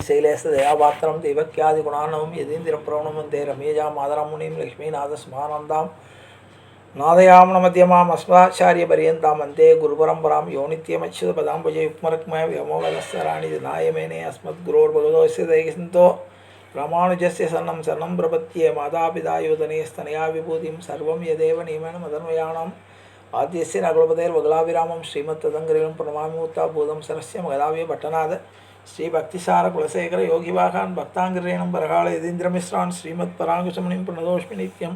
शैलेश दयापात्रं देवक्यादिगुणार्णवं यतीन्द्रप्रवणं वन्दे रम्यजां मातरमुनिं लक्ष्मीनाथस्मानन्दां नादयामनमध्यमाम् अस्मदाचार्यपर्यन्तां वन्दे गुरुपरम्परां यो नित्यमच्युतपदाम्बुजयुग्मरुक्मः व्योमवदस्सराणि नायमेने अस्मद्गुरोर्भगवतोऽस्य दैकसिन्तो रामानुजस्य शरणं शरणं प्रपद्ये मातापिता युवतनेस्तनया विभूतिं सर्वं यदेव नियमेन मदन्वयाणाम् आद्यस्य नकुलपतेर्वगलाभिरामं श्रीमत्तदङ्गरिलं प्रणमामि उत्ताभूतं सरस्य मगधाव्य भट्टनाथ श्री भक्तिसार कुलशेखर योगिवाहान् भक्तांगिरेणं परकाल यतीन्द्रमिश्रान् श्रीमत्पराङ्कुशमुनिं प्रणतोऽस्मि नित्यं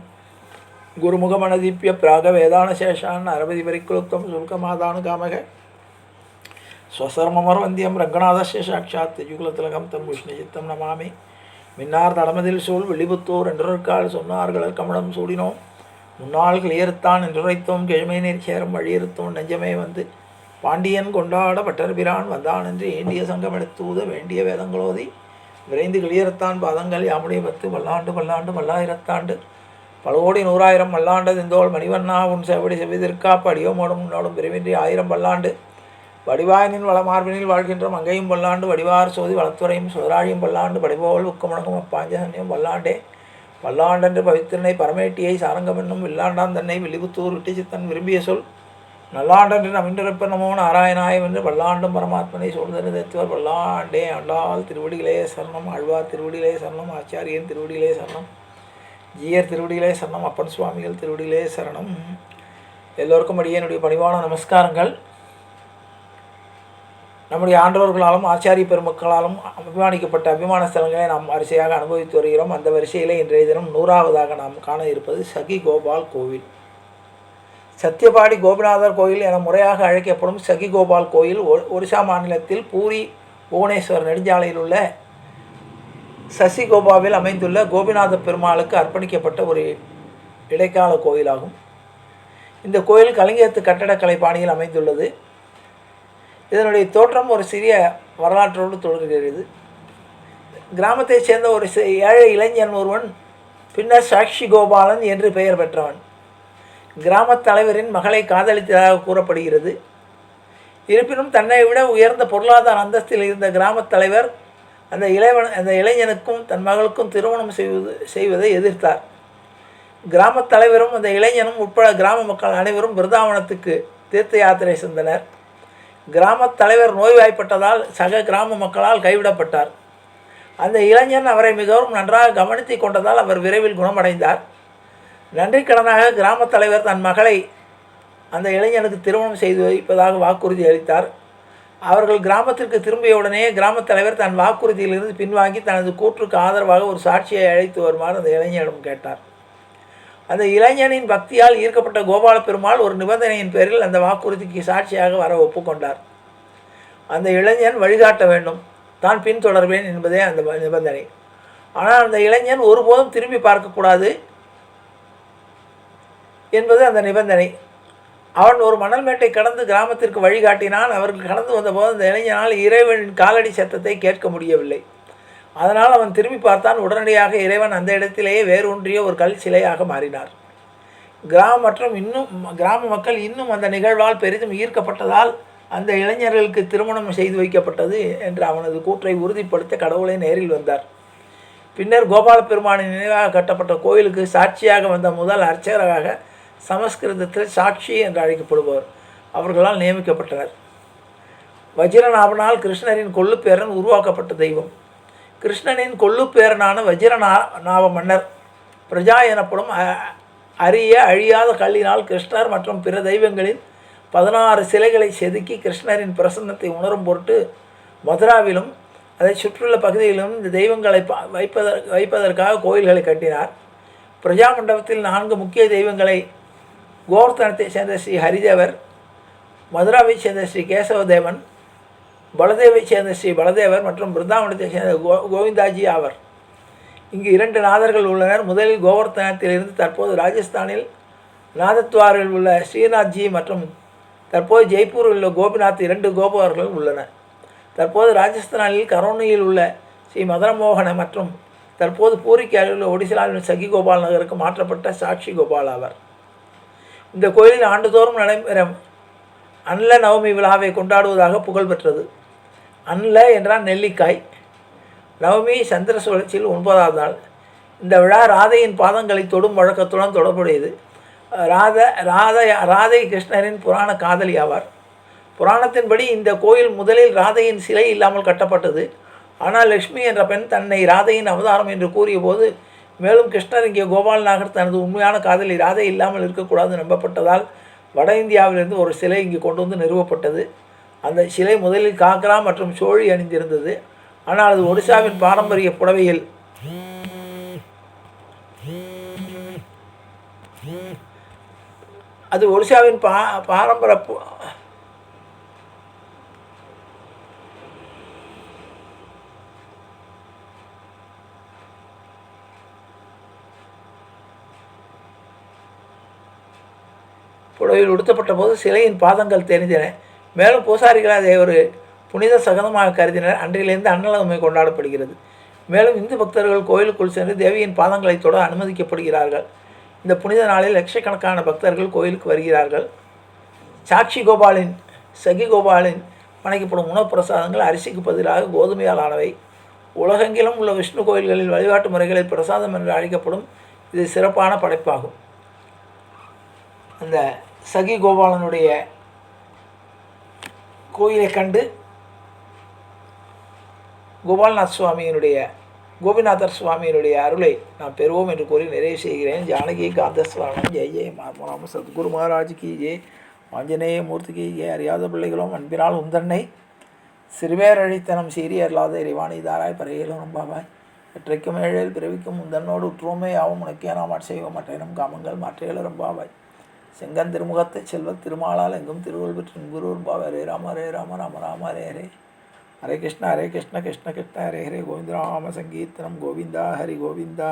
गुरुमुखमनदीप्य प्रागवेदानशेषान् अरवधिपरिक्लुप्तं शुल्कमादानुकामः स्वसर्ममर्वन्द्यं रङ्गनाथस्य साक्षात् युगलतिलकं तं विष्णुचित्तं नमामि மின்னார் தடமதில் சூழ் வெளிபுத்தூர் என்றொருக்கால் சொன்னார்கள் கமலம் சூடினோம் முன்னாள் கிளியறுத்தான் என்றுரைத்தோம் கிழமை நீர் சேரும் வழியிருத்தோம் நெஞ்சமே வந்து பாண்டியன் கொண்டாட பட்டர்பிரான் வந்தான் என்று ஏண்டிய சங்கம் எடுத்தூத வேண்டிய வேதங்களோதி விரைந்து கிளியறுத்தான் பாதங்கள் யாமுடைய பத்து பல்லாண்டு பல்லாண்டு பல்லாயிரத்தாண்டு பலகோடி நூறாயிரம் மல்லாண்டு திந்தோள் மணிவண்ணா உன் செவடி செவிதிற்காப்பு அடியோமோடும் உன்னோடும் பிரிவின்றி 1000 பல்லாண்டு வடிவாயனின் வளமார்பினில் வாழ்கின்ற மங்கையும் பல்லாண்டு வடிவார் சோதி வளத்துறையும் சுதராழியும் பல்லாண்டு படிபோல் உக்கமுணக்கும் அப்பாஞ்சன்யம் பல்லாண்டே பல்லாண்டென்று பவித்திரனை பரமேட்டியை சாரங்கம் என்னும் வில்லாண்டான் தன்னை வெளிபுத்தூர் விட்டு சித்தன் விரும்பிய சொல் நல்லாண்டென்று நமின்றிருப்ப நமோ நாராயணாயம் என்று பல்லாண்டும் பரமாத்மனை சூழ்ந்தது தத்துவர் பல்லாண்டே ஆண்டாள் திருவடிகளே சரணம் ஆழ்வார் திருவடிகளே சரணம் ஆச்சாரியன் திருவடிகளே சரணம் ஜீயர் திருவடிகளே சரணம் அப்பன் சுவாமிகள் திருவடிகளே சரணம். எல்லோருக்கும் அடியே என்னுடைய பணிவான நமஸ்காரங்கள். நம்முடைய ஆண்டவர்களாலும் ஆச்சாரிய பெருமக்களாலும் அபிமானிக்கப்பட்ட அபிமான ஸ்தலங்களை நாம் வரிசையாக அனுபவித்து வருகிறோம். அந்த வரிசையிலே இன்றைய தினம் 100வதாக நாம் காண இருப்பது சகி கோபால் கோவில். சத்தியபாடி கோபிநாதர் கோயில் என முறையாக அழைக்கப்படும் சகி கோபால் கோயில் ஒடிசா மாநிலத்தில் பூரி புவனேஸ்வர் நெடுஞ்சாலையில் உள்ள சசிகோபாவில் அமைந்துள்ள கோபிநாத பெருமாளுக்கு அர்ப்பணிக்கப்பட்ட ஒரு இடைக்கால கோயிலாகும். இந்த கோயில் கலிங்கத்து கட்டடக்கலை பாணியில் அமைந்துள்ளது. இதனுடைய தோற்றம் ஒரு சிறிய வரலாற்றோடு தொடர்கிறது. கிராமத்தைச் சேர்ந்த ஒரு ஏழை இளைஞன் ஒருவன் பின்னர் சாக்ஷி கோபாலன் என்று பெயர் பெற்றவன். கிராமத் தலைவரின் மகளை காதலித்ததாக கூறப்படுகிறது. இருப்பினும் தன்னை விட உயர்ந்த பொருளாதார அந்தஸ்தில் இருந்த கிராமத் தலைவர் அந்த இளைஞனுக்கும் தன் மகளுக்கும் திருமணம் செய்வதை எதிர்த்தார். கிராமத் தலைவரும் அந்த இளைஞனும் உட்பட கிராம மக்கள் அனைவரும் பிருந்தாவனத்துக்கு தீர்த்த யாத்திரை சென்றனர். கிராமத் தலைவர் நோய்வாய்ப்பட்டதால் சக கிராம மக்களால் கைவிடப்பட்டார். அந்த இளைஞன் அவரை மிகவும் நன்றாக கவனித்து கொண்டதால் அவர் விரைவில் குணமடைந்தார். நன்றிக்கடனாக கிராமத் தலைவர் தன் மகளை அந்த இளைஞனுக்கு திருமணம் செய்து வைப்பதாக வாக்குறுதி அளித்தார். அவர்கள் கிராமத்திற்கு திரும்பியவுடனே கிராமத் தலைவர் தன் வாக்குறுதியிலிருந்து பின்வாங்கி தனது கூற்றுக்கு ஆதரவாக ஒரு சாட்சியை அழைத்து வருமாறு அந்த இளைஞனிடம் கேட்டார். அந்த இளைஞனின் பக்தியால் ஈர்க்கப்பட்ட கோபால பெருமாள் ஒரு நிபந்தனையின் பேரில் அந்த வாக்குறுதிக்கு சாட்சியாக வர ஒப்புக்கொண்டார். அந்த இளைஞன் வழிகாட்ட வேண்டும், தான் பின்தொடர்வேன் என்பதே அந்த நிபந்தனை. ஆனால் அந்த இளைஞன் ஒருபோதும் திரும்பி பார்க்கக்கூடாது என்பது அந்த நிபந்தனை. அவன் ஒரு மணல் மேட்டை கடந்து கிராமத்திற்கு வழிகாட்டினான். அவர்கள் கடந்து வந்தபோது அந்த இளைஞனால் இறைவனின் காலடி சத்தத்தை கேட்க முடியவில்லை. அதனால் அவன் திரும்பி பார்த்தான். உடனடியாக இறைவன் அந்த இடத்திலேயே வேரூன்றிய ஒரு கல் சிலையாக மாறினார். கிராம மக்கள் இன்னும் அந்த நிகழ்வால் பெரிதும் ஈர்க்கப்பட்டதால் அந்த இளைஞர்களுக்கு திருமணம் செய்து வைக்கப்பட்டது என்று அவனது கூற்றை உறுதிப்படுத்த கடவுளை நேரில் வந்தார். பின்னர் கோபால பெருமானின் நினைவாக கட்டப்பட்ட கோயிலுக்கு சாட்சியாக வந்த முதல் அர்ச்சகராக சமஸ்கிருதத்தில் சாட்சி என்று அழைக்கப்படுபவர் அவர்களால் நியமிக்கப்பட்டனர். வஜ்ரநாபனால் கிருஷ்ணரின் கொள்ளுப்பேரன் உருவாக்கப்பட்ட தெய்வம். கிருஷ்ணனின் கொள்ளுப்பேரனான வஜ்ரநாப மன்னர் பிரஜா எனப்படும் அரிய அழியாத கல்லினால் கிருஷ்ணர் மற்றும் பிற தெய்வங்களின் 16 சிலைகளை செதுக்கி கிருஷ்ணரின் பிரசன்னத்தை உணரும் பொருட்டு மதுராவிலும் அதை சுற்றியுள்ள பகுதிகளிலும் இந்த தெய்வங்களை வைப்பதற்காக கோயில்களை கட்டினார். பிரஜா மண்டபத்தில் 4 முக்கிய தெய்வங்களை கோவர்த்தனத்தை சேர்ந்த ஸ்ரீ ஹரிதேவர், மதுராவை சேர்ந்த ஸ்ரீ கேசவதேவன், பலதேவை சேர்ந்த ஸ்ரீ பலதேவர் மற்றும் பிருந்தாவனத்தை சேர்ந்த கோவிந்தாஜி ஆவர். இங்கு 2 நாதர்கள் உள்ளனர். முதலில் கோவர்த்தனத்திலிருந்து தற்போது ராஜஸ்தானில் நாதத்வாரில் உள்ள ஸ்ரீநாத்ஜி மற்றும் தற்போது ஜெய்ப்பூரில் உள்ள கோபிநாத் 2 கோபுரர்கள் உள்ளன. தற்போது ராஜஸ்தானில் கரோனியில் உள்ள ஸ்ரீ மதனமோகன மற்றும் தற்போது பூரிக்கு அருகில் உள்ள ஒடிசாவில் சகி கோபால் நகருக்கு மாற்றப்பட்ட சாட்சி கோபால் ஆவர். இந்த கோயிலில் ஆண்டுதோறும் நடைபெறும் அன்ல நவமி விழாவை கொண்டாடுவதாக புகழ் பெற்றது. அன்ல என்றால் நெல்லிக்காய். நவமி சந்திர சுழற்சியில் 9வது நாள். இந்த விழா ராதையின் பாதங்களை தொடும் வழக்கத்துடன் தொடர்புடையது. ராதை கிருஷ்ணரின் புராண காதலி ஆவார். புராணத்தின்படி இந்த கோயில் முதலில் ராதையின் சிலை இல்லாமல் கட்டப்பட்டது. ஆனால் லக்ஷ்மி என்ற பெண் தன்னை ராதையின் அவதாரம் என்று கூறிய போது, மேலும் கிருஷ்ணர் இங்கே கோபாலநாகர் தனது உண்மையான காதலி ராதை இல்லாமல் இருக்கக்கூடாது நம்பப்பட்டதால் வட இந்தியாவிலிருந்து ஒரு சிலை இங்கு கொண்டு வந்து நிறுவப்பட்டது. அந்த சிலை முதலில் காக்ரா மற்றும் சோழி அணிந்திருந்தது. ஆனால் அது ஒடிசாவின் பாரம்பரிய புடவையில் புடவையில் உடுத்தப்பட்ட போது சிலையின் பாதங்கள் தெரிந்தன. மேலும் பூசாரிகள் அதை ஒரு புனித சகதமாக கருதினர். அன்றிலிருந்து அன்னலகமை கொண்டாடப்படுகிறது. மேலும் இந்து பக்தர்கள் கோயிலுக்குள் சென்று தேவியின் பாதங்களை தொட அனுமதிக்கப்படுகிறார்கள். இந்த புனித நாளில் லட்சக்கணக்கான பக்தர்கள் கோயிலுக்கு வருகிறார்கள். சகி கோபாலின் படைக்கப்படும் உணவு பிரசாதங்கள் அரிசிக்கு பதிலாக கோதுமையால் ஆனவை. உலகெங்கிலும் உள்ள விஷ்ணு கோயில்களில் வழிபாட்டு முறைகளில் பிரசாதம் என்று அழைக்கப்படும் இது சிறப்பான படைப்பாகும். அந்த சகி கோபாலனுடைய கோயிலை கண்டு கோபிநாதர் சுவாமியினுடைய அருளை நாம் பெறுவோம் என்று கூறி நிறைவு செய்கிறேன். ஜானகி காந்தஸ்வரணம். ஜெய் ஜெய் மாமராம சத்குரு மகாராஜ் கி ஜெய். ஆஞ்சநேய மூர்த்திக்கு ஜெய். அறியாத பிள்ளைகளும் அன்பினால் உந்தன்னை சிறுவேரழித்தனம் சீறி அருளாத இறைவாணி தாராய் பறையிலும் நம்பாவாய். எற்றைக்கும் ஏழில் பிறவிக்கும் உந்தன்னோடு உற்றுமை ஆகும் உனக்கே நாம் செய்வோம் மற்றையினம் காமங்கள் மாற்றையில ரம்பாவாய். செங்கன் திருமுகத்தை செல்வத் திருமாலால் எங்கும் திருவள்ளுவர் பெற்று குரு பாவ ஹரே ராம ஹரே ராம ராம ராம ஹரே ஹரே. ஹரே கிருஷ்ண கிருஷ்ண கிருஷ்ண ஹரே ஹரே. கோவிந்த ராம சங்கீர்த்தனம். கோவிந்தா ஹரி கோவிந்தா.